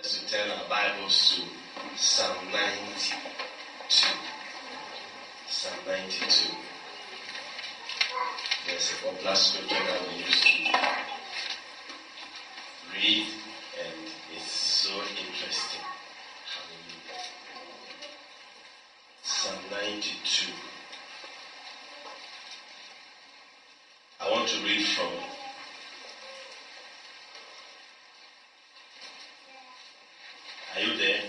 To turn our Bibles to Psalm 92. Psalm 92. There's a popular scripture that we used to read, and it's so interesting. Hallelujah. Psalm 92. I want to read from Are you there?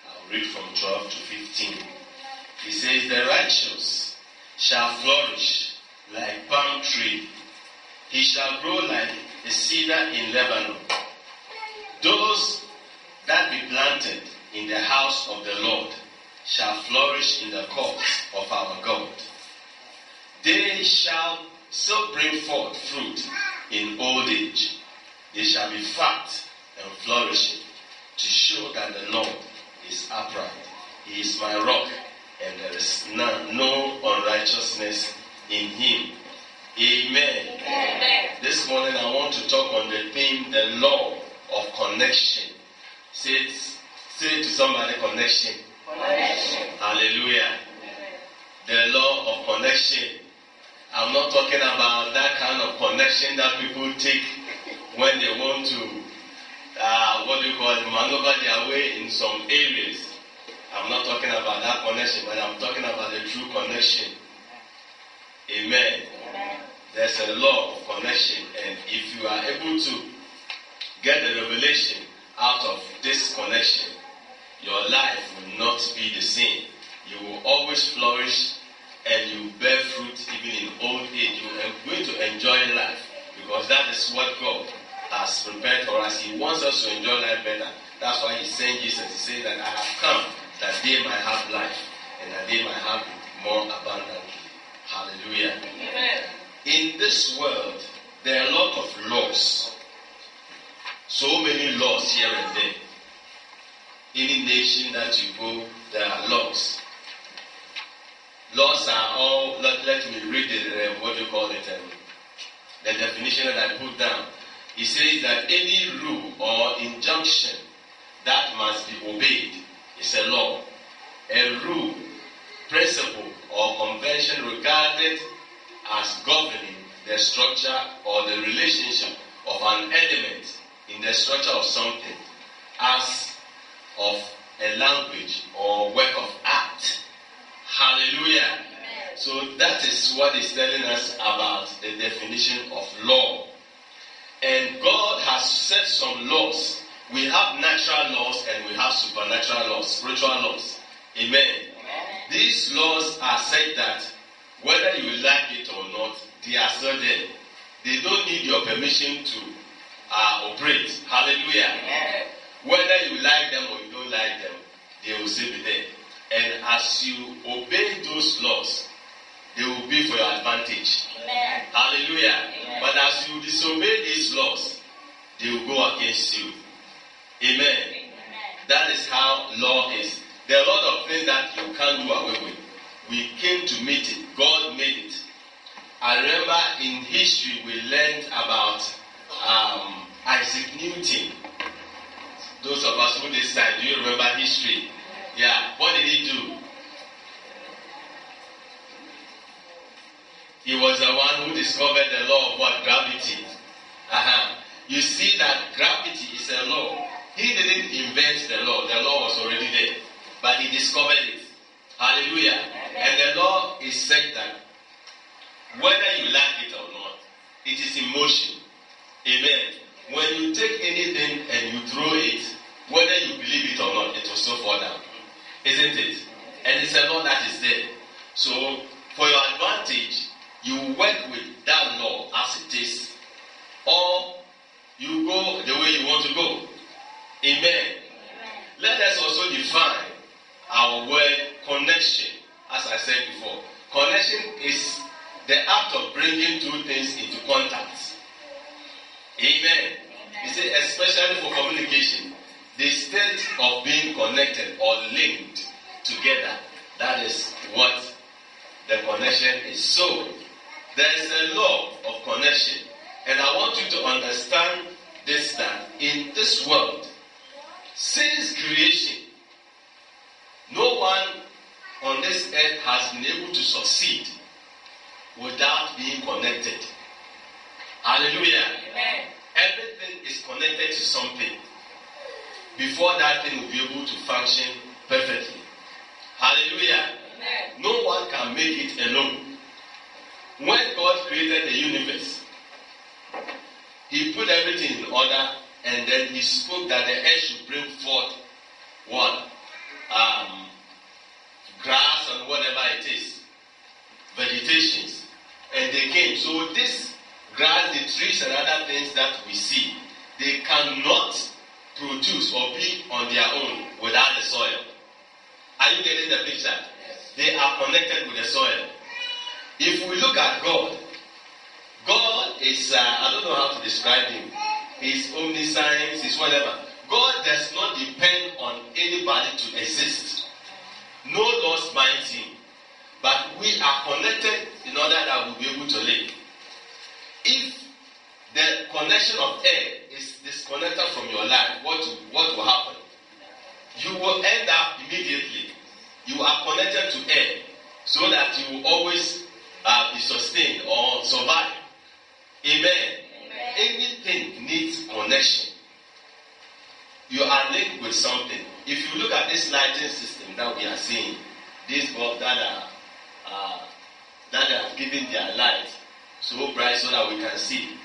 I'll read from 12 to 15. He says, the righteous shall flourish like palm tree. He shall grow like a cedar in Lebanon. Those that be planted in the house of the Lord shall flourish in the courts of our God. They shall still bring forth fruit in old age. They shall be fat and flourishing, to show that the Lord is upright. He is my rock, and there is no unrighteousness in him. Amen. Amen. This morning I want to talk on the theme, the law of connection. Say to somebody, connection. Connection. Hallelujah. Amen. The law of connection. I'm not talking about that kind of connection that people take when they want to maneuver their way in some areas. I'm not talking about that connection, but I'm talking about the true connection. Amen. Amen. There's a law of connection, and if you are able to get the revelation out of this connection, your life will not be the same. You will always flourish, and you bear fruit even in old age. You are going to enjoy life, because that is what God has prepared for us. He wants us to enjoy life better. That's why he sent Jesus. He said that I have come that they might have life, and that they might have it more abundantly. Hallelujah. Amen. In this world, there are a lot of laws. So many laws here and there. Any nation that you go, there are laws. Laws are all, let me read the definition that I put down. It says that any rule or injunction that must be obeyed is a law. A rule, principle, or convention regarded as governing the structure or the relationship of an element in the structure of something, as of a language or work of art. Hallelujah. Amen. So that is what is telling us about the definition of law. And God has set some laws. We have natural laws and we have supernatural laws, spiritual laws. Amen. Amen. These laws are said that whether you like it or not, they are still there. They don't need your permission to operate. Hallelujah. Amen. Whether you like them or you don't like them, they will still be there. And as you obey those laws, they will be for your advantage. Amen. Hallelujah. Amen. But as you disobey these laws, they will go against you. Amen. Amen. That is how law is. There are a lot of things that you can't do away with. We came to meet it. God made it. I remember in history we learned about Isaac Newton. Those of us who this side, do you remember history? Yeah. What did he do? He was the one who discovered the law of what? Gravity. You see that gravity is a law. He didn't invent the law. The law was already there. But he discovered it. Hallelujah. And the law is said that whether you like it or not, it is in motion. Amen. When you take anything and you throw it, whether you believe it or not, it will still fall down. Isn't it? And it's a law that is there. So, for your advantage, you work with that law as it is, or you go the way you want to go. Amen. Amen. Let us also define our word connection. As I said before, connection is the act of bringing two things into contact. Amen. You see, especially for communication, the state of being connected or linked together, that is what the connection is. So, there is a law of connection, and I want you to understand this, that in this world, since creation, no one on this earth has been able to succeed without being connected. Hallelujah. Amen. Everything is connected to something before that thing will be able to function perfectly. Hallelujah. Amen. No one can make it alone. When God created the universe, He put everything in order, and then He spoke that the earth should bring forth what? Grass and whatever it is, vegetations, and they came. So this grass, the trees and other things that we see, they cannot produce or be on their own without the soil. Are you getting the picture? Yes. They are connected with the soil. If we look at God, God is, I don't know how to describe Him. He's omniscience, He's whatever. God does not depend on anybody to exist. No laws bind Him. But we are connected in order that we'll be able to live. If the connection of air is disconnected from your life, what will happen? You will end up immediately. You are connected to air so that you will always be sustained or survive. Amen. Amen. Anything needs connection. You are linked with something. If you look at this lighting system that we are seeing, these bulbs that are giving their light so bright so that we can see,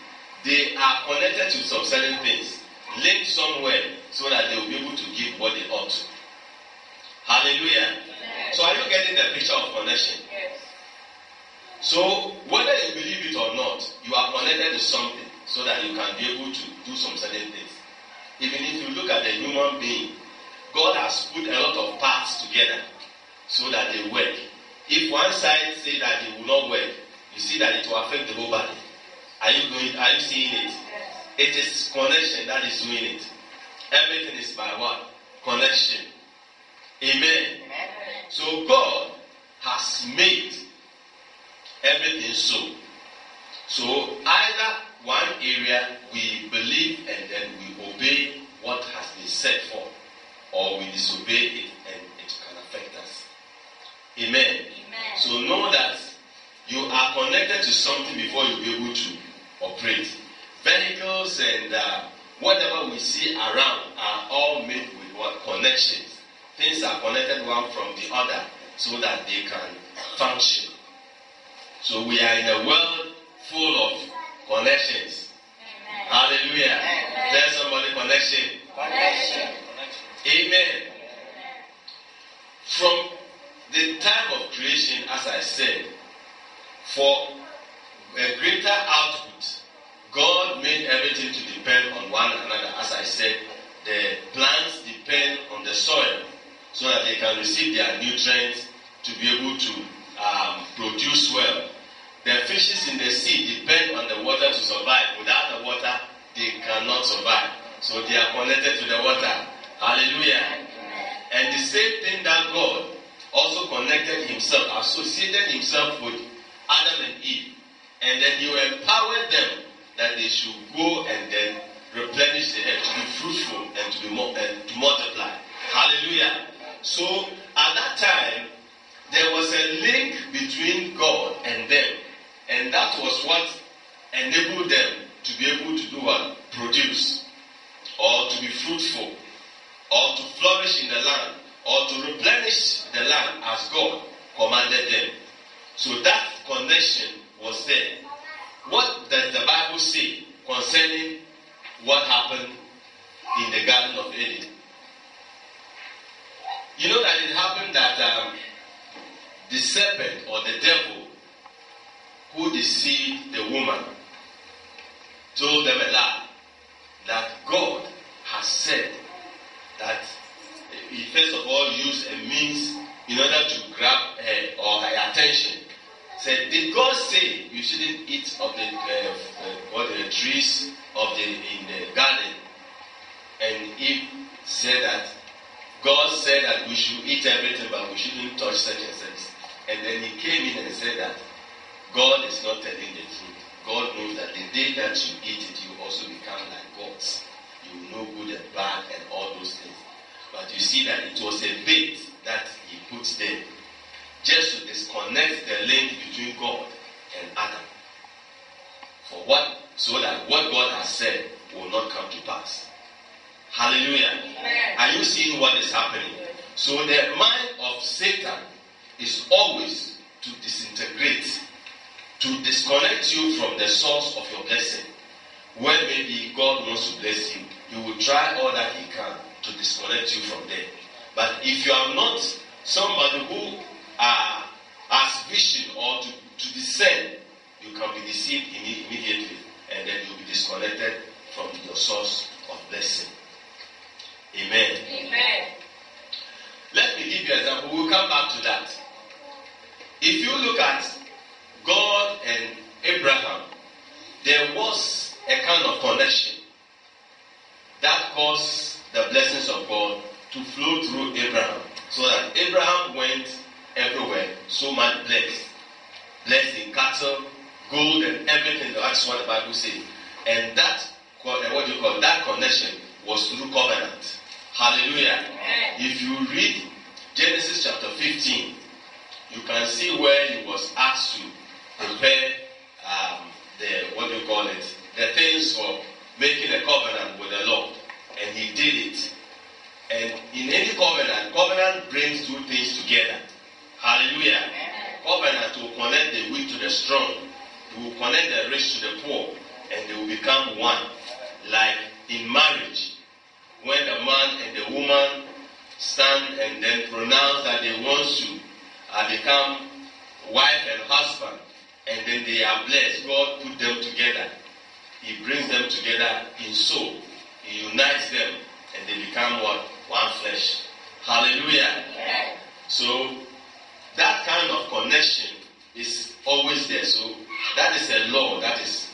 they are connected to some certain things, linked somewhere so that they will be able to give what they ought to. Hallelujah. Amen. So are you getting the picture of connection? Yes. So whether you believe it or not, you are connected to something so that you can be able to do some certain things. Even if you look at the human being, God has put a lot of parts together so that they work. If one side say that it will not work, you see that it will affect the whole body. Are you seeing it? Yes. It is connection that is doing it. Everything is by what? Connection. Amen. Amen. So God has made everything so. So either one area we believe and then we obey what has been set for, or we disobey it and it can affect us. Amen. Amen. So know that you are connected to something before you'll be able to operate. Vehicles and whatever we see around are all made with what? Connections. Things are connected one from the other so that they can function. So we are in a world full of connections. Amen. Hallelujah. Amen. Tell somebody connection. Connection. Amen. From the time of creation, as I said, for a greater output, God made everything to depend on one another. As I said, the plants depend on the soil so that they can receive their nutrients to be able to produce well. The fishes in the sea depend on the water to survive. Without the water, they cannot survive. So they are connected to the water. Hallelujah. And the same thing that God also connected Himself, associated Himself with Adam and Eve. And then He empowered them that they should go and then replenish the earth, to be fruitful and to multiply. Hallelujah. So at that time, there was a link between God and them. And that was what enabled them to be able to do what? Produce. Or to be fruitful. Or to flourish in the land. Or to replenish the land as God commanded them. So that connection was there. What does the Bible say concerning what happened in the Garden of Eden? You know that it happened that the serpent or the devil who deceived the woman told them a lie, that God has said that He first of all used a means in order to grab her or her attention. Said, did God say you shouldn't eat of the trees in the garden? And Eve said that God said that we should eat everything, but we shouldn't touch such and such. And then He came in and said that God is not telling the truth. God knows that the day that you eat it, you also become like gods. You know good and bad and all those things. But you see that it was a bait that he put there, just to disconnect the link between God and Adam. For what? So that what God has said will not come to pass. Hallelujah. Amen. Are you seeing what is happening? So the mind of Satan is always to disintegrate, to disconnect you from the source of your blessing. When maybe God wants to bless you, he will try all that he can to disconnect you from there. But if you are not somebody who has vision or to discern, you can be deceived immediately, and then you'll be disconnected from your source of blessing. Amen. Amen. Let me give you an example. We'll come back to that. If you look at God and Abraham, there was a kind of connection that caused the blessings of God to flow through Abraham, so that Abraham went everywhere, so much blessed in cattle, gold, and everything. That's what the Bible says. And that, that connection was through covenant. Hallelujah. Amen. If you read Genesis chapter 15, you can see where he was asked to prepare the things for making a covenant with the Lord. And he did it. And in any covenant brings two things together. Hallelujah. Amen. Covenant will connect the weak to the strong. It will connect the rich to the poor. And they will become one. Like in marriage, when the man and the woman stand and then pronounce that they want to become wife and husband, and then they are blessed, God put them together. He brings them together in soul. He unites them, and they become what? One flesh. Hallelujah. Yeah. So that kind of connection is always there. So that is a law that is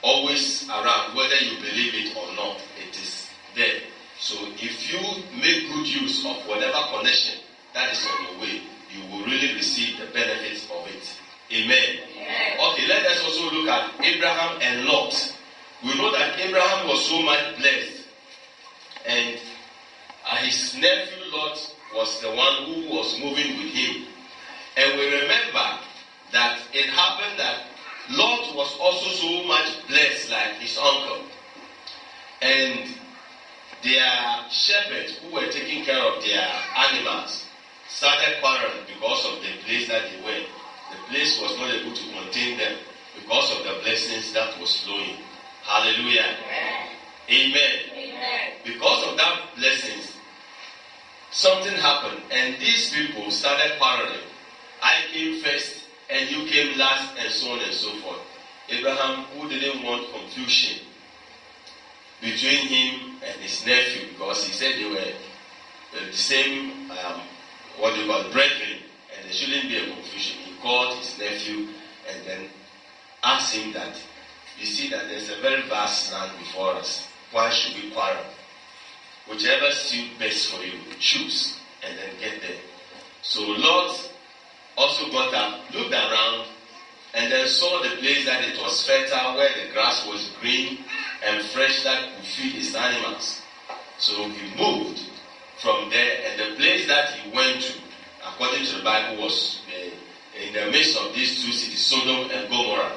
always around, whether you believe it or not. It is there. So if you make good use of whatever connection that is on your way, you will really receive the benefits of it. Amen. Amen. Okay, let us also look at Abraham and Lot. We know that Abraham was so much blessed, and his nephew Lot was the one who was moving with him. And we remember that it happened that Lot was also so much blessed like his uncle. And their shepherds who were taking care of their animals started quarreling because of the place that they were. The place was not able to contain them because of the blessings that was flowing. Hallelujah. Amen. Amen. Amen. Because of that blessings, something happened, and these people started quarreling. I came first, and you came last, and so on and so forth. Abraham, who didn't want confusion between him and his nephew, because he said they were the same, brethren, and there shouldn't be a confusion. He called his nephew and then asked him that, you see that there's a very vast land before us. Why should we quarrel? Whichever suits best for you, choose and then get there. So Lot also got up, looked around, and then saw the place that it was fertile, where the grass was green and fresh, that could feed his animals. So he moved from there, and the place that he went to, according to the Bible, was in the midst of these two cities, Sodom and Gomorrah.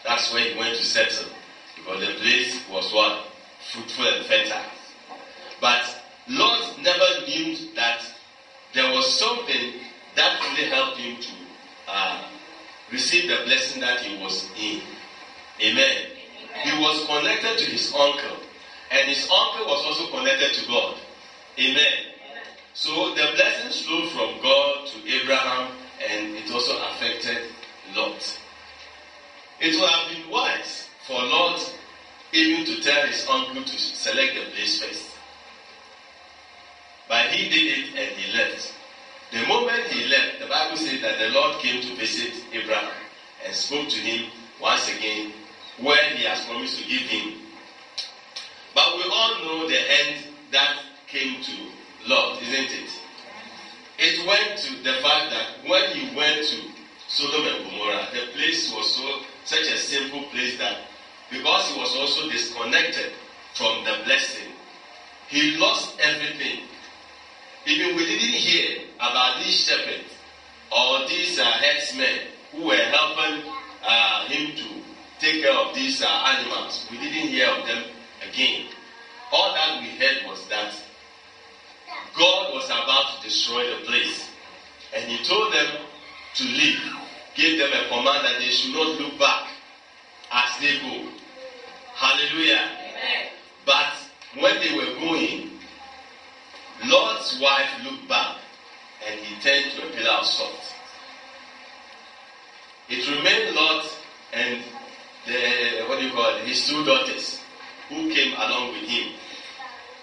That's where he went to settle, because the place was what? Fruitful and fertile. But Lot never knew that there was something that really helped him to receive the blessing that he was in. Amen. He was connected to his uncle, and his uncle was also connected to God. Amen. So the blessings flowed from God to Abraham, and it also affected Lot. It would have been wise for Lot even to tell his uncle to select the place first. But he did it and he left. The moment he left, the Bible says that the Lord came to visit Abraham and spoke to him once again where he has promised to give him. But we all know the end that came to Lot, isn't it? It went to the fact that when he went to Sodom and Gomorrah, the place was such a simple place that because he was also disconnected from the blessing, he lost everything. Even we didn't hear about these shepherds or these herdsmen who were helping him to take care of these animals. We didn't hear of them again. All that we heard was that God was about to destroy the place. And he told them to leave, gave them a command that they should not look back as they go. Hallelujah. Amen. But when they were going, Lord's wife looked back and he turned to a pillar of salt. It remained Lot and his two daughters who came along with him.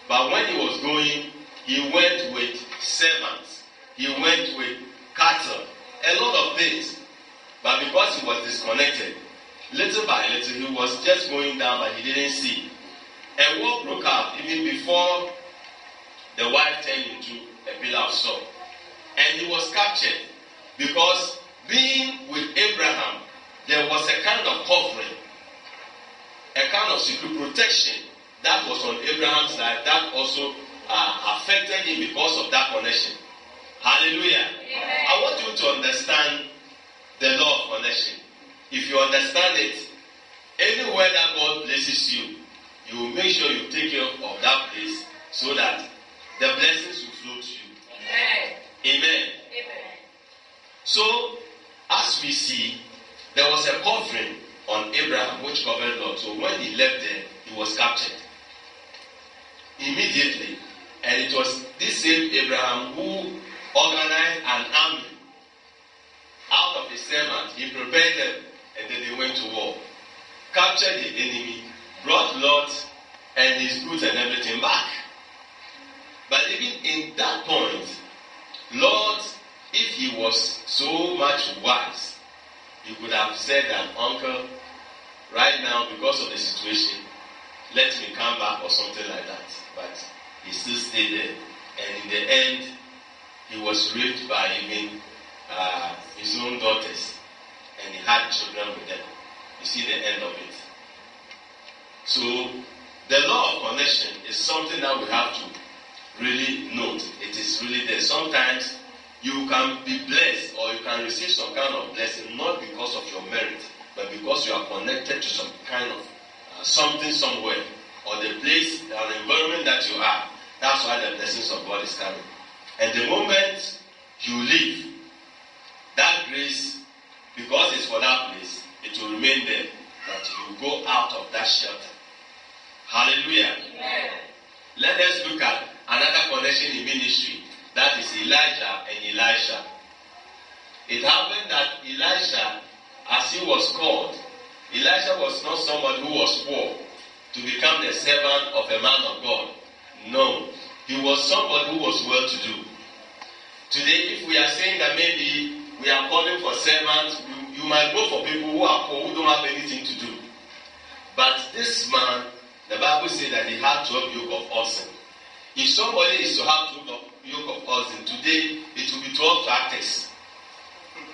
But when he was going, he went with servants. He went with cattle, a lot of things. But because he was disconnected, little by little, he was just going down, but he didn't see. A war broke out even before the wife turned into a pillar of salt. And he was captured because being with Abraham, there was a kind of covering, a kind of secret protection that was on Abraham's life that also affected him because of that connection. Hallelujah. Amen. I want you to understand the law of connection. If you understand it, anywhere that God places you, you will make sure you take care of that place so that the blessings will flow to you. Amen. Amen. Amen. So, as we see, there was a covering on Abraham which covered Lot. So when he left there, he was captured immediately. And it was this same Abraham who organized an army out of his servants. He prepared them and then they went to war. Captured the enemy, brought Lot and his goods and everything back. But even in that point, Lord, if he was so much wise, he could have said that, uncle, right now, because of the situation, let me come back or something like that. But he still stayed there. And in the end, he was raped by even his own daughters. And he had children with them. You see the end of it. So, the law of connection is something that we have to really note. It is really there. Sometimes you can be blessed or you can receive some kind of blessing not because of your merit, but because you are connected to some kind of something somewhere or the place or the environment that you are. That's why the blessings of God is coming. And the moment you leave, that grace, because it's for that place, it will remain there. But you go out of that shelter. Hallelujah. Amen. Let us look at another connection in ministry. That is Elijah and Elisha. It happened that Elisha, as he was called, Elisha was not somebody who was poor to become the servant of a man of God. No. He was somebody who was well-to-do. Today, if we are saying that maybe we are calling for servants, you might go for people who are poor, who don't have anything to do. But this man, the Bible says that he had 12 yoke of oxen. If somebody is to have 12 yoke of oxen, today it will be 12 tractors.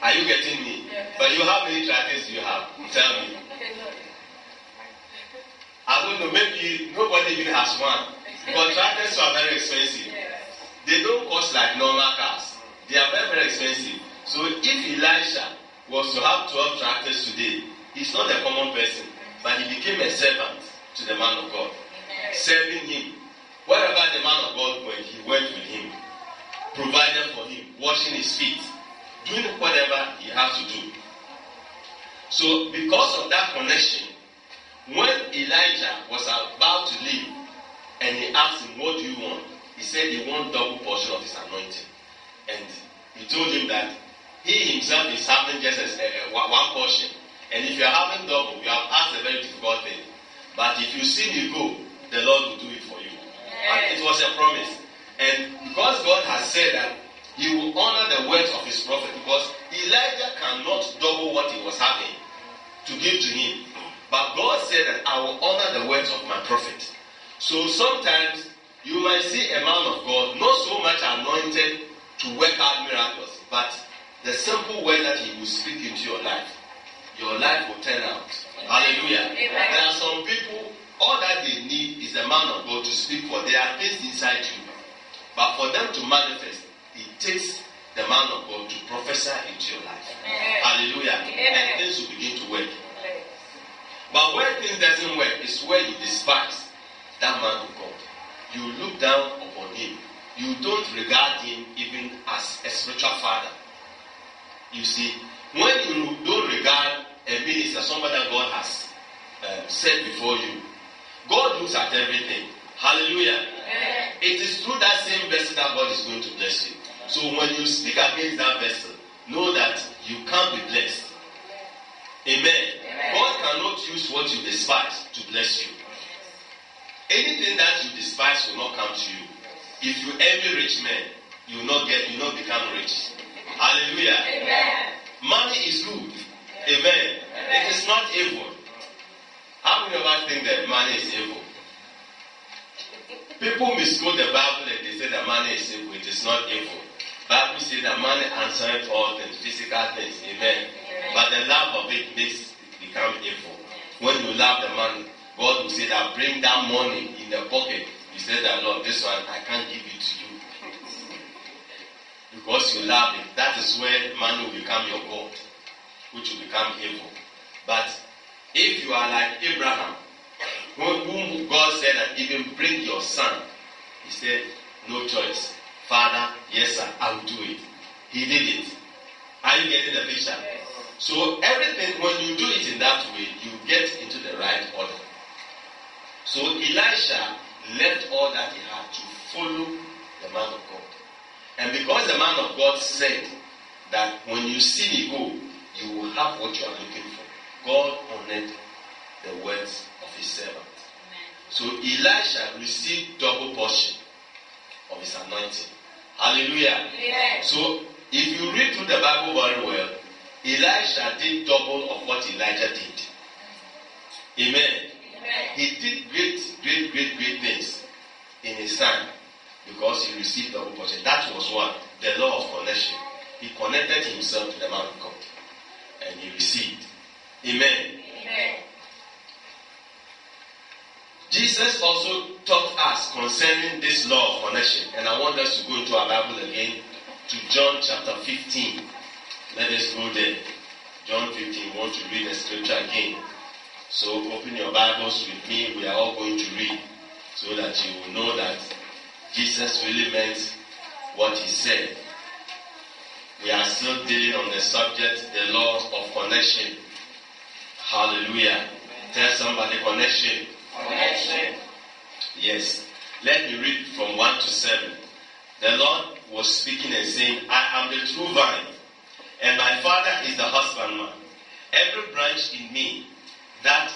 Are you getting me? Yes. But how many tractors do you have? Tell me. I don't know, maybe nobody even has one. But tractors are very expensive. They don't cost like normal cars. They are very, very expensive. So if Elisha was to have 12 tractors today, he's not a common person, but he became a servant to the man of God, serving him. Wherever the man of God went, he went with him, provided for him, washing his feet, doing whatever he has to do. So because of that connection, when Elijah was about to leave, and he asked him, what do you want? He said he wants double portion of his anointing. And he told him that he himself is having just one portion. And if you are having double, you have asked a very difficult thing. But if you see me go, the Lord will do it for you. And it was a promise. And because God has said that he will honor the words of his prophet, because Elijah cannot double what he was having to give to him. But God said that I will honor the words of my prophet. So sometimes you might see a man of God not so much anointed to work out miracles, but the simple word that he will speak into your life, your life will turn out. Hallelujah. There are some people, all that they need is the man of God to speak for. There are things inside you. But for them to manifest, it takes the man of God to prophesy into your life. Hallelujah. And things will begin to work. But when things doesn't work, it's where you despise that man of God. You look down upon him. You don't regard him even as a spiritual father. You see, when you don't regard a minister, somebody that God has set before you, God looks at everything. Hallelujah. It is through that same vessel that God is going to bless you. So when you speak against that vessel, know that you can't be blessed. Amen. God cannot use what you despise to bless you. Anything that you despise will not come to you. If you envy rich men, you will not become rich. Hallelujah. Amen. Money is good. Amen. It is not evil. How many of us think that money is evil? People misquote the Bible and they say that money is evil. It is not evil. Bible says that money answers all things, physical things. Amen. But the love of it makes it become evil. When you love the money, God will say that bring that money in the pocket. You say that, Lord, this one I can't give it to you. Because you love it. That is where money will become your God, which will become evil. But if you are like Abraham, whom God said that even bring your son, he said, no choice. Father, yes sir, I will do it. He did it. Are you getting the picture? So everything, when you do it in that way, you get into the right order. So Elisha left all that he had to follow the man of God. And because the man of God said that when you see me go, you will have what you are looking for, God honored the words of his servant. So Elisha received double portion of his anointing. Hallelujah. Amen. So if you read through the Bible very well, Elisha did double of what Elijah did. Amen. Amen. He did great things in his time because he received double portion. That was what? The law of connection. He connected himself to the man of God and he received. Amen. Amen. Jesus also taught us concerning this law of connection. And I want us to go into our Bible again to John chapter 15. Let us go there. John 15. We want to read the scripture again. So open your Bibles with me. We are all going to read so that you will know that Jesus really meant what he said. We are still dealing on the subject, the law of connection. Hallelujah. Tell somebody connection. Connection. Yes. Let me read from 1 to 7. The Lord was speaking and saying, I am the true vine, and my Father is the husbandman. Every branch in me that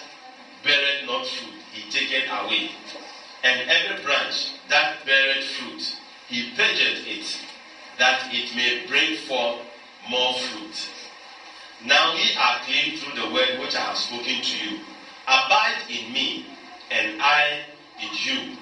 beareth not fruit, he taketh away. And every branch that beareth fruit, he purgeth it, that it may bring forth more fruit. Now ye are clean through the word which I have spoken to you. Abide in me, and I in you.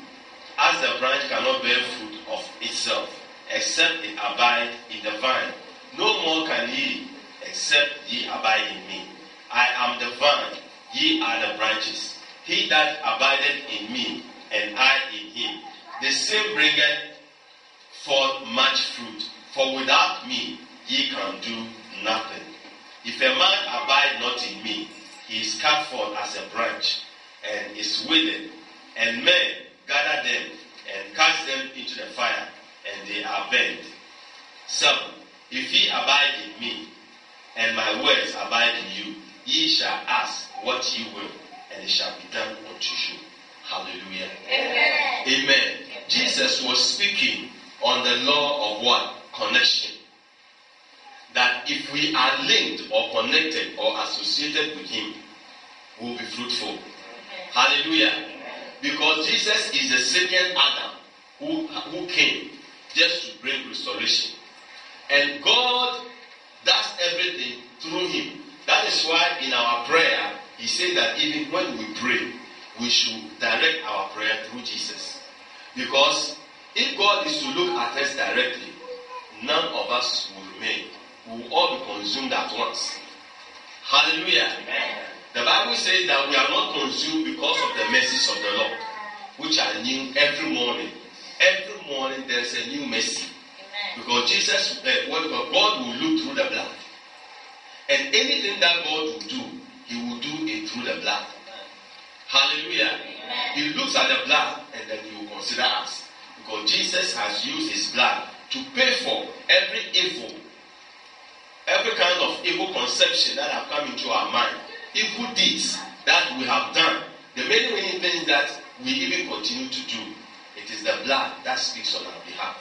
As the branch cannot bear fruit of itself, except it abide in the vine, no more can ye, except ye abide in me. I am the vine, ye are the branches. He that abideth in me, and I in him, the same bringeth forth much fruit. For without me ye can do nothing. If a man abide not in me, he is cut forth as a branch, and is withered, and men gather them and cast them into the fire, and they are burnt. 7. If ye abide in me, and my words abide in you, ye shall ask what ye will, and it shall be done unto you. Hallelujah. Amen. Amen. Jesus was speaking on the law of what? Connection. That if we are linked or connected or associated with him, we will be fruitful. Hallelujah. Because Jesus is the second Adam who came just to bring restoration. And God does everything through him. That is why in our prayer, he said that even when we pray, we should direct our prayer through Jesus. Because if God is to look at us directly, none of us will remain. We will all be consumed at once. Hallelujah. The Bible says that we are not consumed because of the mercies of the Lord, which are new every morning. Every morning there's a new mercy. Because Jesus, God will look through the blood. And anything that God will do, He will do it through the blood. Hallelujah. He looks at the blood and then He will consider us. Because Jesus has used His blood to pay for every evil, every kind of evil conception that have come into our mind, evil deeds that we have done, the many, many things that we even continue to do. It is the blood that speaks on our behalf.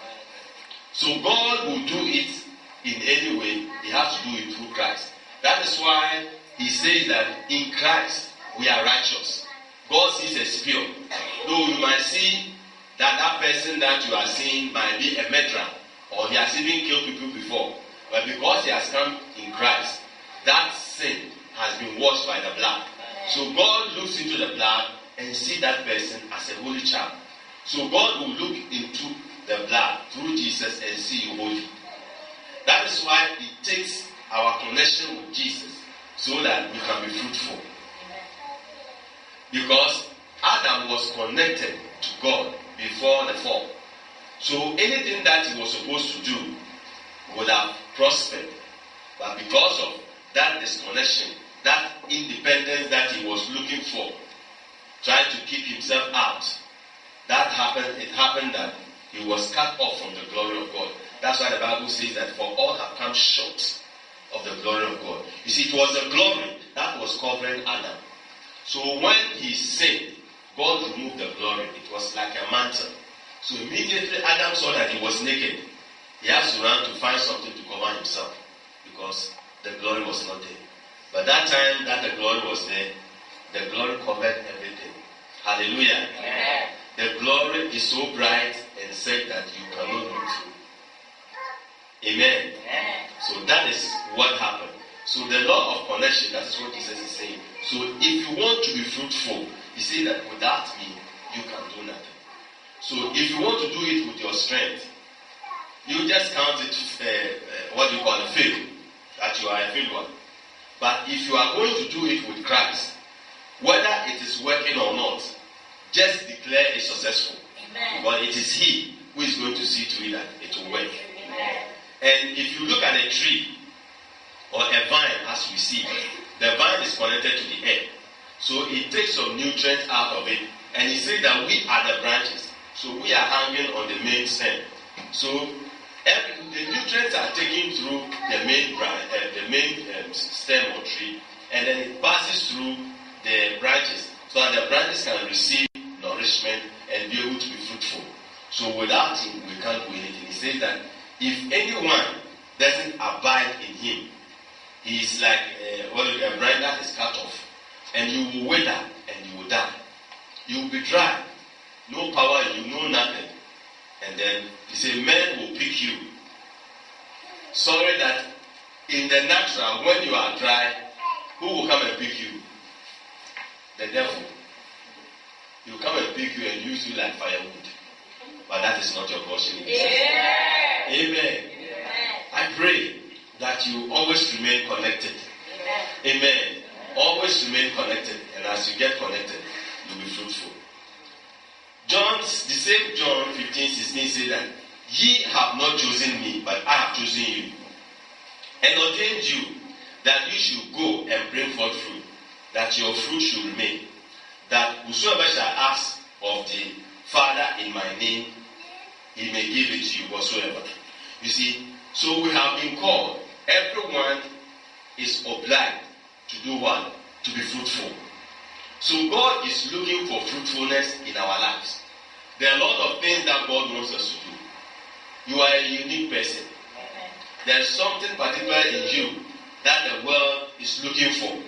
So God will do it in any way. He has to do it through Christ. That is why He says that in Christ we are righteous. God sees as pure. Though you might see that person that you are seeing might be a murderer, or he has even killed people before. But because he has come in Christ, that sin has been washed by the blood. So God looks into the blood and sees that person as a holy child. So God will look into the blood through Jesus and see you holy. That is why it takes our connection with Jesus so that we can be fruitful. Because Adam was connected to God before the fall. So anything that he was supposed to do would have prospered. But because of that disconnection, that independence that he was looking for, trying to keep himself out, it happened that he was cut off from the glory of God. That's why the Bible says that for all have come short of the glory of God. You see, it was the glory that was covering Adam. So when he sinned, God removed the glory. It was like a mantle. So immediately Adam saw that he was naked. He has to run to find something to cover himself because the glory was not there. But that time that the glory was there, the glory covered everything. Hallelujah. Amen. The glory is so bright and set that you cannot look through. Amen. Amen. So that is what happened. So the law of connection, that is what Jesus is saying. So if you want to be fruitful, He said that without me, you can do nothing. So if you want to do it with your strength, you just count it, a fail, that you are a failure. But if you are going to do it with Christ, whether it is working or not, just declare it successful. Amen. Because it is He who is going to see to it that it will work. Amen. And if you look at a tree or a vine, as we see, the vine is connected to the earth. So it takes some nutrients out of it. And He says that we are the branches. So we are hanging on the main stem. So the nutrients are taken through the main stem or tree, and then it passes through the branches, so that the branches can receive nourishment and be able to be fruitful. So without Him, we can't do anything. He says that if anyone doesn't abide in Him, he is like a branch that is cut off, and you will wither and you will die. You will be dry, no power in you, no nothing. And then He said, men will pick you. Sorry that in the natural, when you are dry, who will come and pick you? The devil. He will come and pick you and use you like firewood. But that is not your portion. Yeah. Amen. Amen. I pray that you always remain connected. Amen. Amen. Always remain connected. And as you get connected, you'll be fruitful. The same John 15:16 says that ye have not chosen me, but I have chosen you, and ordained you that you should go and bring forth fruit, that your fruit should remain, that whosoever shall ask of the Father in my name, He may give it to you whatsoever. You see, so we have been called. Everyone is obliged to do what? To be fruitful. So God is looking for fruitfulness in our lives. There are a lot of things that God wants us to do. You are a unique person. There is something particular in you that the world is looking for.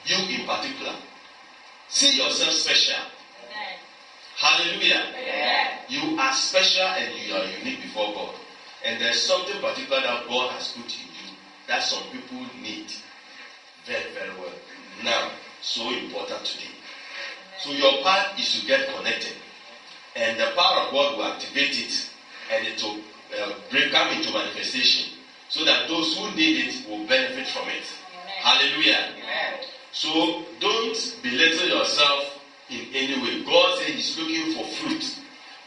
You in particular. See yourself special. Amen. Hallelujah. Amen. You are special and you are unique before God. And there's something particular that God has put in you that some people need very, very well. Now, so important today. So your part is to get connected. And the power of God will activate it. And it will come into manifestation. So that those who need it will benefit from it. Amen. Hallelujah. Amen. So don't belittle yourself in any way. God says He's looking for fruit.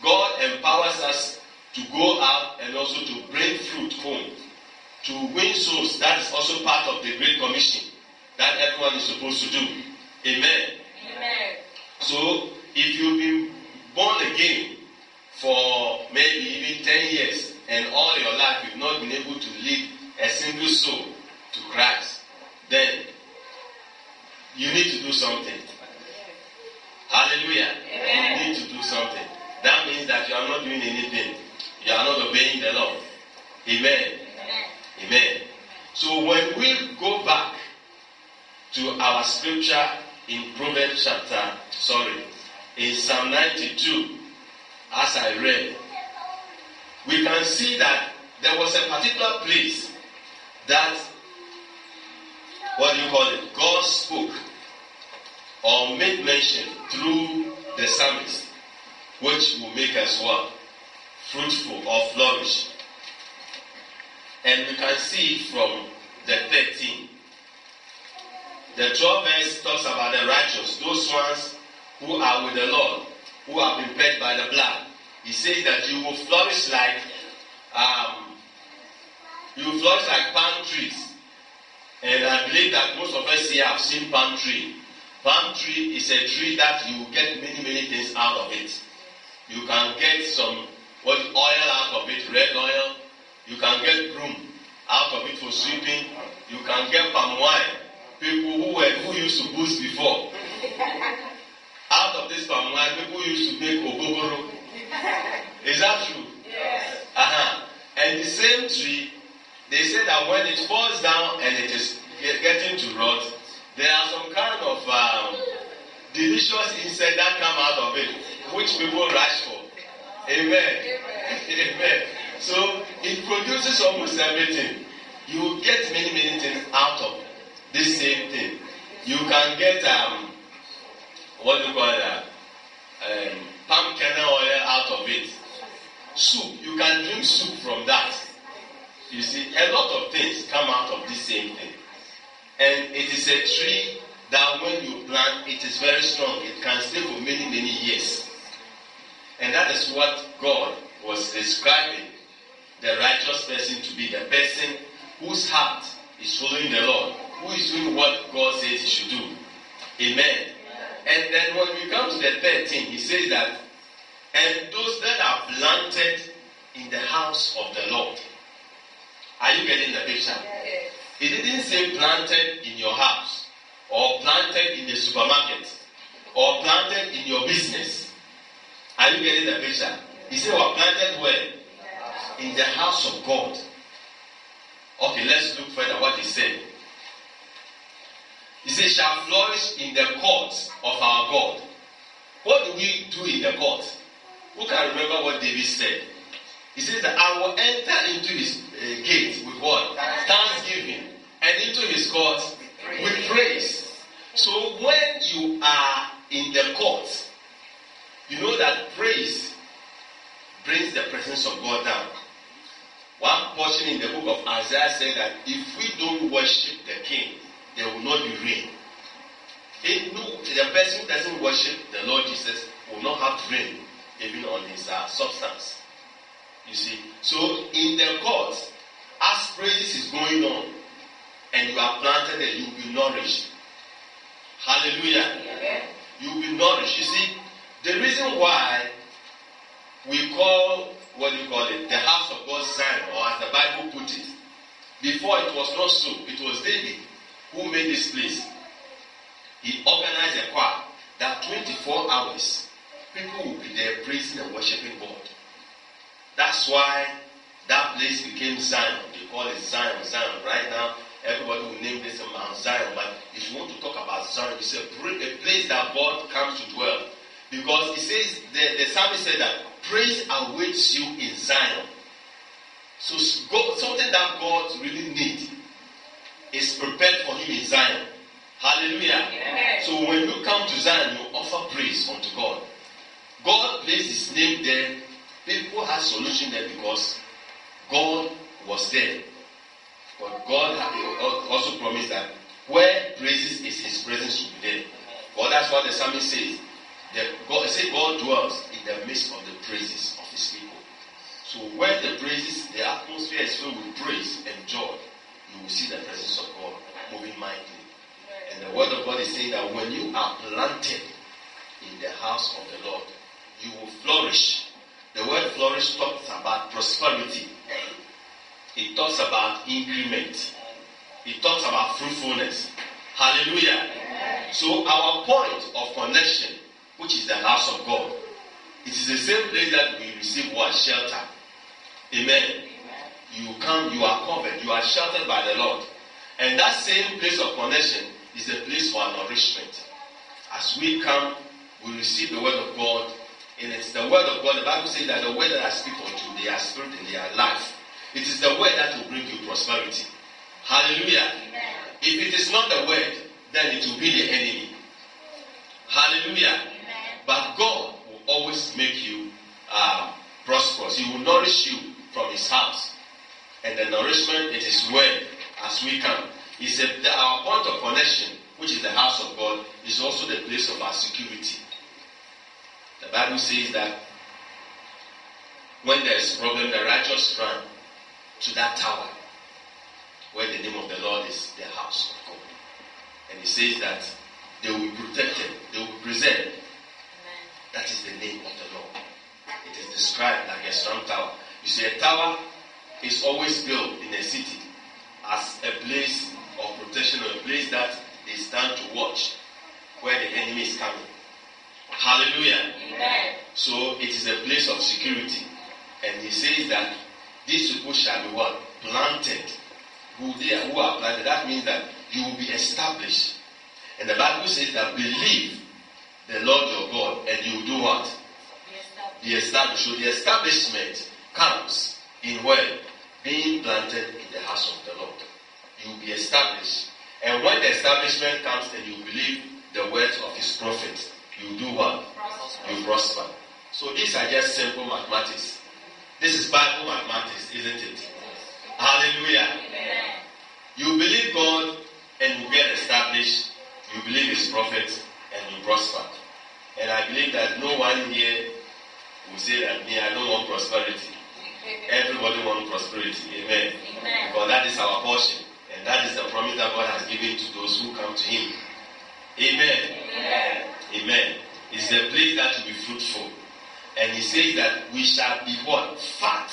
God empowers us to go out and also to bring fruit home, to win souls. That is also part of the Great Commission that everyone is supposed to do. Amen. Amen. So if you've been born again for maybe even 10 years and all your life you've not been able to lead a single soul to Christ, then you need to do something. Hallelujah. Amen. You need to do something. That means that you are not doing anything. You are not obeying the Lord. Amen. Amen. Amen. So when we go back to our scripture in Proverbs in Psalm 92, as I read, we can see that there was a particular place that, God spoke or made mention through the psalmist, which will make us what? Fruitful or flourish. And we can see it from the 13. The 12th verse talks about the righteous, those ones who are with the Lord, who have been fed by the blood. He says that you will flourish like palm trees. And I believe that most of us here have seen palm tree. Palm tree is a tree that you will get many, many things out of it. You can get some oil out of it, red oil. You can get broom out of it for sweeping. You can get palm wine. People who used to boost before. Out of this palm wine, people used to make ogogoro. Is that true? Yes. And the same tree, they say that when it falls down and it is getting to rot, there are some kind of delicious insects that come out of it, which people rush for. Amen. Amen. So it produces almost everything. You get many, many things out of this same thing. You can get palm kernel oil out of it. Soup. You can drink soup from that. You see, a lot of things come out of this same thing. And it is a tree that when you plant, it is very strong. It can stay for many, many years. And that is what God was describing the righteous person to be, the person whose heart is following the Lord, who is doing what God says he should do. Amen. And then when we come to the 13, he says that, and those that are planted in the house of the Lord. Are you getting the picture? Yes. It didn't say planted in your house, or planted in the supermarket, or planted in your business. Are you getting the picture? He said, we're planted where? In the house of God. Okay, let's look further what he said. He says, shall flourish in the courts of our God. What do we do in the court? Who can remember what David said? He says that I will enter into his gates with what? Thanksgiving. And into his courts with praise. So when you are in the courts, you know that praise brings the presence of God down. One portion in the book of Isaiah said that if we don't worship the king, there will not be rain. The person who doesn't worship the Lord Jesus will not have rain even on his substance. You see, so in the courts, as praise is going on, and you are planted and you will be nourished. Hallelujah. Amen. You will be nourished. You see, the reason why we call, the house of God Zion, or as the Bible put it, before it was not so. It was David who made this place. He organized a choir that 24 hours, people will be there praising and worshiping God. That's why that place became Zion. They call it Zion. Right now, everybody will name this Mount Zion. But if you want to talk about Zion, it's a place that God comes to dwell. Because it says, the psalmist said that praise awaits you in Zion. So something that God really needs is prepared for him in Zion. Hallelujah. Amen. So when you come to Zion, you offer praise unto God. God placed his name there. People had solution there because God was there. But God also promised that Where praises is his presence will be there. Well, that's what the psalmist says. God dwells in the midst of the praises of his people. So where the praises, the atmosphere is filled with praise and joy, you will see the presence of God moving mightily. And the word of God is saying that when you are planted in the house of the Lord, you will flourish. The word flourish talks about prosperity. It talks about increment. It talks about fruitfulness. Hallelujah. So our point of connection, which is the house of God, it is the same place that we receive what? Shelter. Amen. You come, you are covered, you are sheltered by the Lord. And that same place of connection is a place for our nourishment. As we come, we receive the word of God. And it's the word of God. The Bible says that the word that I speak unto you, they are spirit and they are life. It is the word that will bring you prosperity. Hallelujah. Amen. If it is not the word, then it will be the enemy. Hallelujah. Amen. But God will always make you prosperous. He will nourish you from his house. And the nourishment, it is word as we come. He said that our point of connection, which is the house of God, is also the place of our security. The Bible says that when there is a problem, the righteous run to that tower where the name of the Lord is, the house of God. And he says that they will be protected, they will be preserved. That is the name of the Lord. It is described like a strong tower. You see, a tower is always built in a city as a place of protection, or a place that they stand to watch where the enemy is coming. Hallelujah. Amen. So it is a place of security. And he says that these people shall be what? Planted. Who are planted. That means that you will be established. And the Bible says that believe the Lord your God and you will do what? Be established. So the establishment comes in where? Being planted in the house of the Lord. You will be established. And when the establishment comes and you believe the words of his prophet, you do what? You prosper. So these are just simple mathematics. This is Bible mathematics, isn't it? Hallelujah. Amen. You believe God and you get established. You believe his prophet and you prosper. And I believe that no one here will say that me, I don't want prosperity. Everybody wants prosperity. Amen. Amen. Because that is our portion. And that is the promise that God has given to those who come to him. Amen. Amen. Amen. It's a place that will be fruitful. And he says that we shall be what? Fat.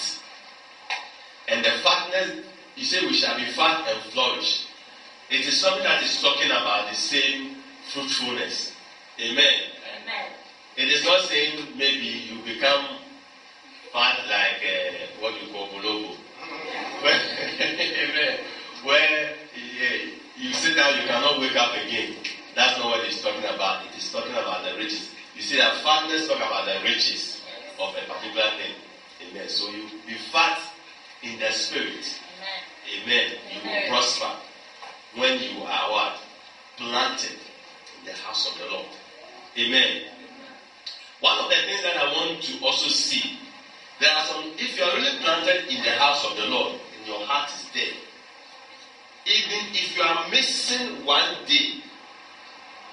And the fatness, he said we shall be fat and flourish. It is something that is talking about the same fruitfulness. Amen. Amen. It is not saying maybe you become fat like what you call bolobo. Amen. Where you sit down, you cannot wake up again. That's not what it's talking about. It is talking about the riches. You see that fatness talk about the riches of a particular thing. Amen. So you be fat in the spirit. Amen. Amen. You will prosper when you are what? Planted in the house of the Lord. Amen. One of the things that I want to also see, there are some, if you are really planted in the house of the Lord and your heart is there, even if you are missing one day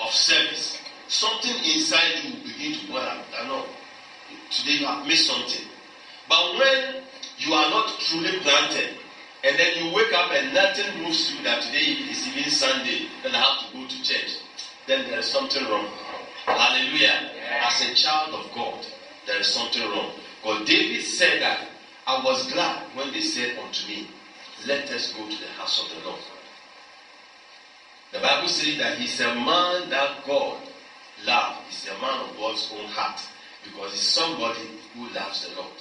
of service, something inside you will begin to well, I know today you have missed something. But when you are not truly planted, and then you wake up and nothing moves you that today is even Sunday, then I have to go to church, then there is something wrong. Hallelujah. As a child of God, there is something wrong. Because David said that I was glad when they said unto me, let us go to the house of the Lord. The Bible says that he's a man that God loves. He's a man of God's own heart. Because he's somebody who loves the Lord.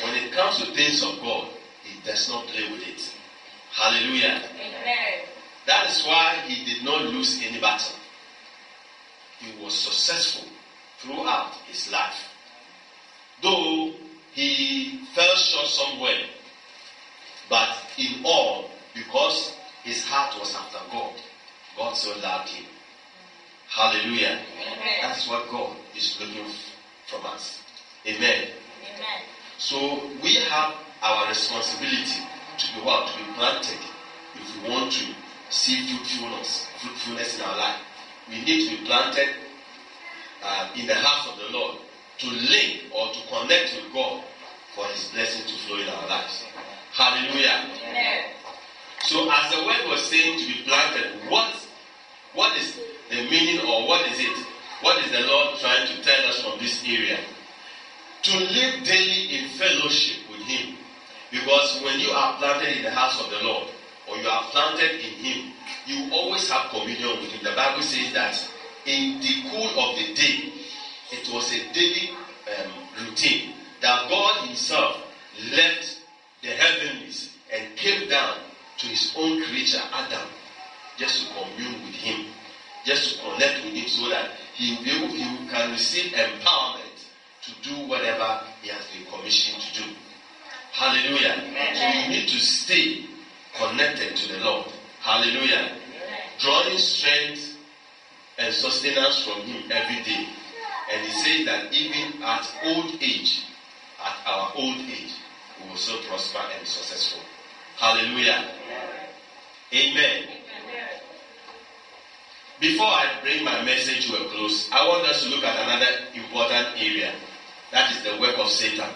When it comes to things of God, he does not play with it. Hallelujah. Amen. That is why he did not lose any battle. He was successful throughout his life. Though he fell short somewhere, but in all, because his heart was after God, God so loved him. Hallelujah. Amen. That is what God is looking from us. Amen. Amen. So we have our responsibility to be what? To be planted if we want to see fruitfulness in our life, we need to be planted in the house of the Lord to link or to connect with God for His blessing to flow in our lives. Hallelujah. Amen. So as the word was saying to be planted, what is the meaning, or what is it? What is the Lord trying to tell us from this area? To live daily in fellowship with Him. Because when you are planted in the house of the Lord, or you are planted in Him, you always have communion with Him. The Bible says that in the cool of the day, it was a daily routine that God Himself left the heavenlies and came down to His own creature, Adam, just to commune with Him, just to connect with Him, so that he can receive empowerment to do whatever He has been commissioned to do. Hallelujah. Amen. So you need to stay connected to the Lord. Hallelujah. Amen. Drawing strength and sustenance from Him every day. And He says that even at our old age, we will still prosper and be successful. Hallelujah. Amen. Amen. Before I bring my message to a close, I want us to look at another important area. That is the work of Satan.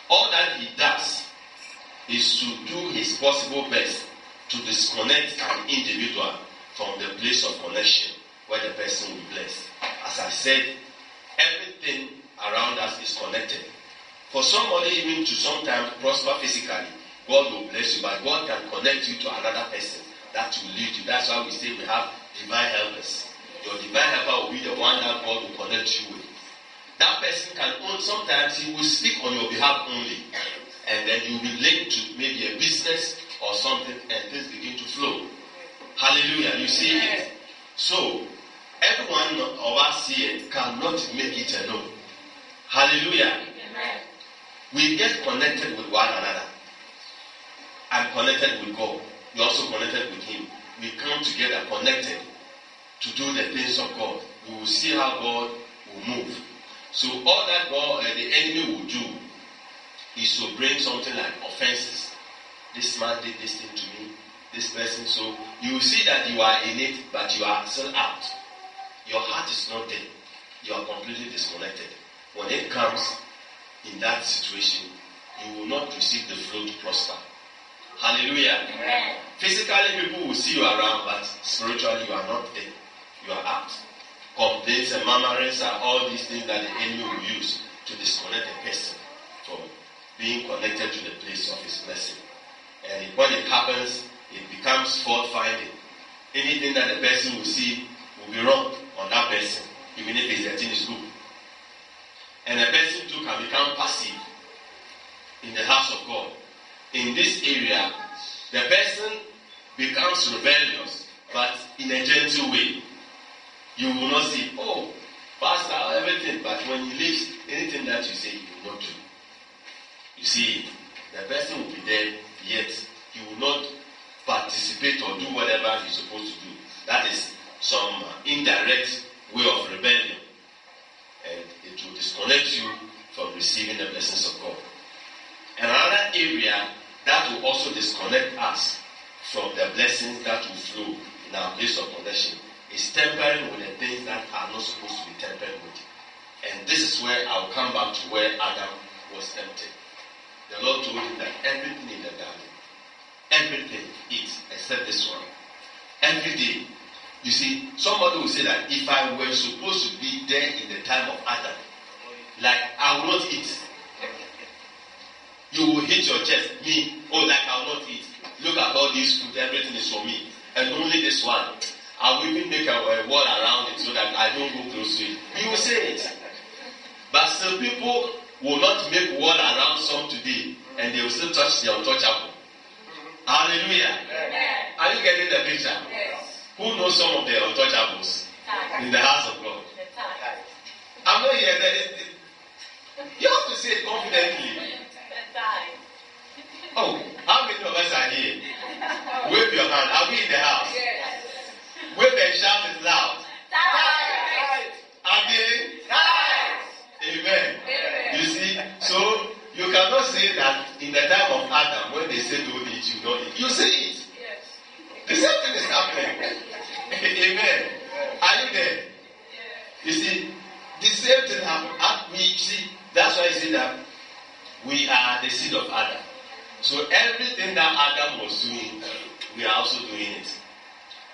All that he does is to do his possible best to disconnect an individual from the place of connection where the person will be blessed. As I said, everything around us is connected. For somebody even to sometimes prosper physically, God will bless you, but God can connect you to another person that will lead you. That's why we say we have divine helpers. Your divine helper will be the one that God will connect you with. That person can sometimes he will speak on your behalf only, and then you will be linked to maybe a business or something, and things begin to flow. Hallelujah. You see it. So every one of us here cannot make it alone. Hallelujah. Amen. We get connected with one another. I'm connected with God. You're also connected with Him. We come together connected to do the things of God. We will see how God will move. So all that God and the enemy will do is to bring something like offenses. This man did this thing to me, this person. So you will see that you are in it, but you are still out. Your heart is not there. You are completely disconnected. When it comes in that situation, you will not receive the flow to prosper. Hallelujah. Amen. Physically, people will see you around, but spiritually, you are not there. You are out. Complaints and murmurings are all these things that the enemy will use to disconnect a person from being connected to the place of his blessing. And when it happens, it becomes fault-finding. Anything that the person will see will be wrong on that person, even if the thing is good. And a person too can become passive in the house of God. In this area, the person becomes rebellious, but in a gentle way. You will not see, oh, pastor, everything, but when he leaves, anything that you say, he will not do. You see, the person will be there, yet he will not participate or do whatever he's supposed to do. That is some indirect way of rebellion. And it will disconnect you from receiving the blessings of God. Another area that will also disconnect us from the blessings that will flow in our place of connection is tempering with the things that are not supposed to be tempered with. And this is where I'll come back to where Adam was tempted. The Lord told him that everything in the garden, everything eats except this one. Every day. You see, somebody will say that if I were supposed to be there in the time of Adam, like I will not eat. You will hit your chest. Me, like I will not eat. Look at all this food, everything is for me. And only this one. I will even make a wall around it so that I don't go close to it. You will say it. But some people will not make wall around some today, and they will still touch the untouchable. Hallelujah. Amen. Are you getting the picture? Yes. Who knows some of the untouchables in the house of God? I'm not here. You have to say it confidently. Oh, how many of us are here? Wave your hand. Are we in the house? Yes. Wave and shout it loud. Again. Amen. You see, so you cannot say that in the time of Adam, when they said don't eat, you don't eat. You say it. Yes. same thing is happening. Amen. Are you there? You see, the same thing happened. We see, that's why I say that we are the seed of Adam. So everything that Adam was doing, we are also doing it.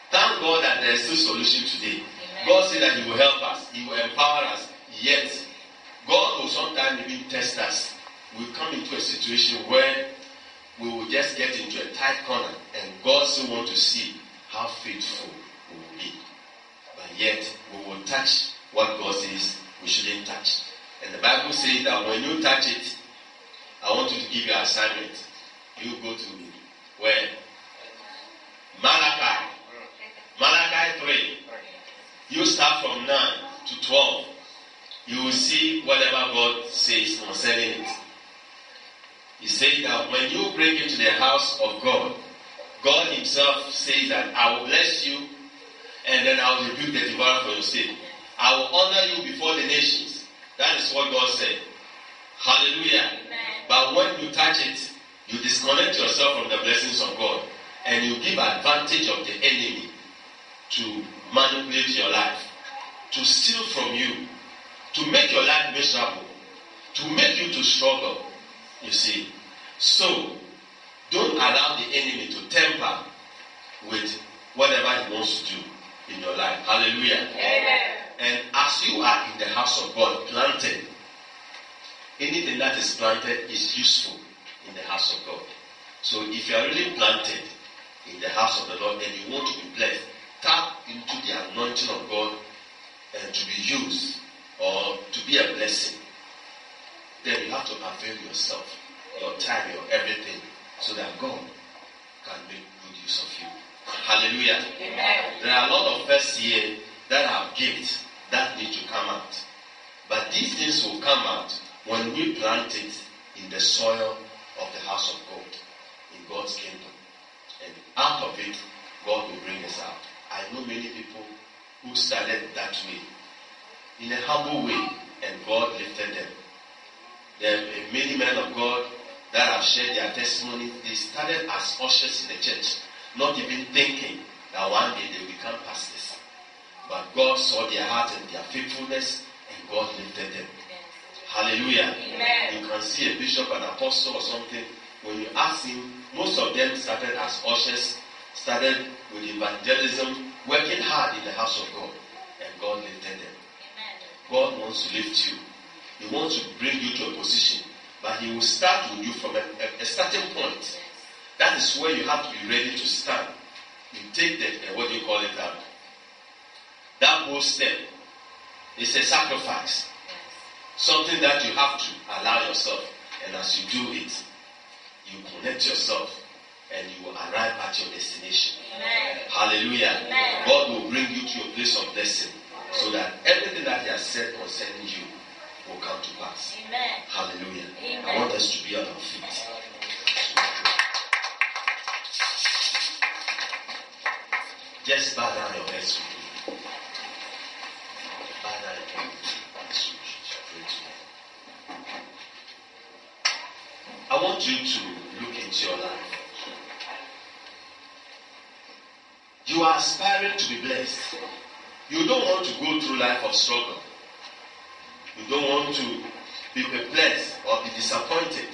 Thank God that there is still solution today. God said that He will help us, He will empower us. Yet, God will sometimes even test us. We'll come into a situation where we will just get into a tight corner, and God still wants to see how faithful we will be. But yet, we will touch what God says we shouldn't touch. And the Bible says that when you touch it, I want you to give you an assignment. You go to where? Malachi 3. You start from 9 to 12. You will see whatever God says concerning it. He says that when you bring it to the house of God, God Himself says that I will bless you, and then I will rebuke the devourer for your sake. I will honor you before the nations. That is what God said. Hallelujah. Amen. But when you touch it, you disconnect yourself from the blessings of God, and you give advantage of the enemy to manipulate your life, to steal from you, to make your life miserable, to make you to struggle. You see, so don't allow the enemy to tamper with whatever he wants to do in your life. Hallelujah. Amen. And as you are in the house of God, planted, anything that is planted is useful in the house of God. So if you are really planted in the house of the Lord and you want to be blessed, tap into the anointing of God and to be used or to be a blessing. Then you have to avail yourself, your time, your everything, so that God can make good use of you. Hallelujah. Amen. There are a lot of us here that have gifts that need to come out. But these things will come out when we plant it in the soil of the house of God, in God's kingdom. And out of it, God will bring us out. I know many people who started that way, in a humble way, and God lifted them. There are many men of God that have shared their testimony. They started as ushers in the church, not even thinking that one day they will become pastors. But God saw their heart and their faithfulness, and God lifted them. Hallelujah. Amen. You can see a bishop, an apostle or something. When you ask him, most of them started as ushers, started with evangelism, working hard in the house of God, and God lifted them. Amen. God wants to lift you. He wants to bring you to a position, but He will start with you from a starting point. That is where you have to be ready to stand. You take what do you call it, that whole step. It's a sacrifice. Something that you have to allow yourself. And as you do it, you connect yourself and you will arrive at your destination. Amen. Hallelujah. Amen. God will bring you to your place of blessing so that everything that He has said concerning you will come to pass. Amen. Hallelujah. Amen. I want us to be on our feet. Just bow down your heads with me. Bow down your heads. I want you to look into your life. You are aspiring to be blessed. You don't want to go through life of struggle. You don't want to be perplexed or be disappointed.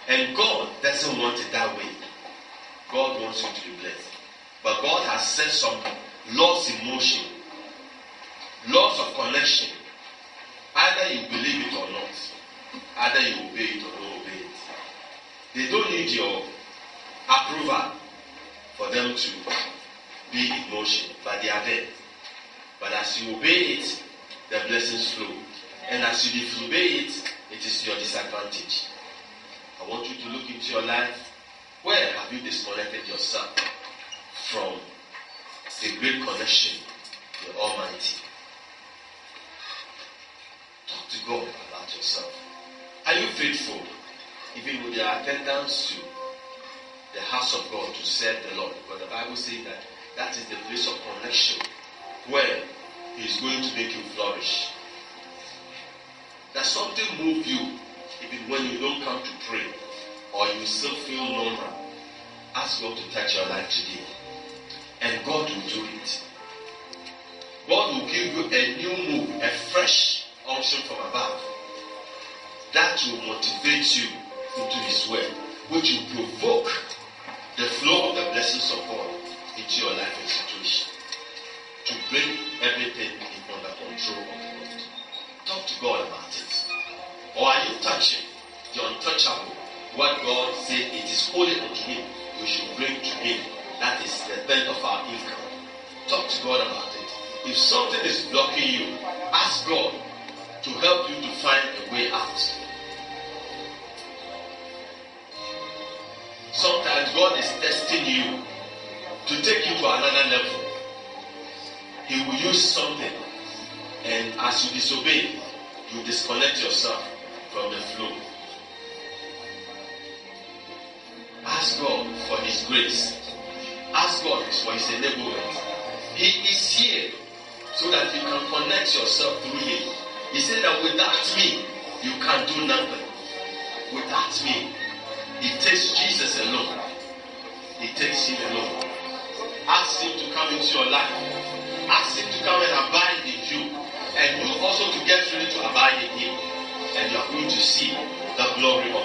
And God doesn't want it that way. God wants you to be blessed. But God has set some laws in motion. Laws of connection. Either you believe it or not. Either you obey it or don't obey it. They don't need your approval for them to be in motion. But they are there. But as you obey it, the blessings flow. And as you disobey it, it is to your disadvantage. I want you to look into your life. Where have you disconnected yourself from the great connection, the Almighty? Talk to God about yourself. Are you faithful, even with your attendance to the house of God to serve the Lord? Because the Bible says that that is the place of connection where He is going to make you flourish. Does something move you even when you don't come to pray or you still feel normal? Ask God to touch your life today. and God will do it. God will give you a new move, a fresh unction from above that will motivate you into His word, which will provoke the flow of the blessings of God into your life and situation, to bring everything under control of the Lord. Talk to God about it. Or are you touching the untouchable? What God said it is holy unto Him, we should bring to Him. That is the bent of our income. Talk to God about it. If something is blocking you, ask God to help you to find a way out. Sometimes God is testing you to take you to another level. He will use something, and as you disobey, you disconnect yourself from the flow. Ask God for His grace. Ask God for His enablement. He is here so that you can connect yourself through Him. He said that without me, you can do nothing. Without me. It takes Jesus alone. It takes Him alone. Ask Him to come into your life. Ask Him to come and abide in you. And you also to get ready to abide in Him. And you are going to see the glory of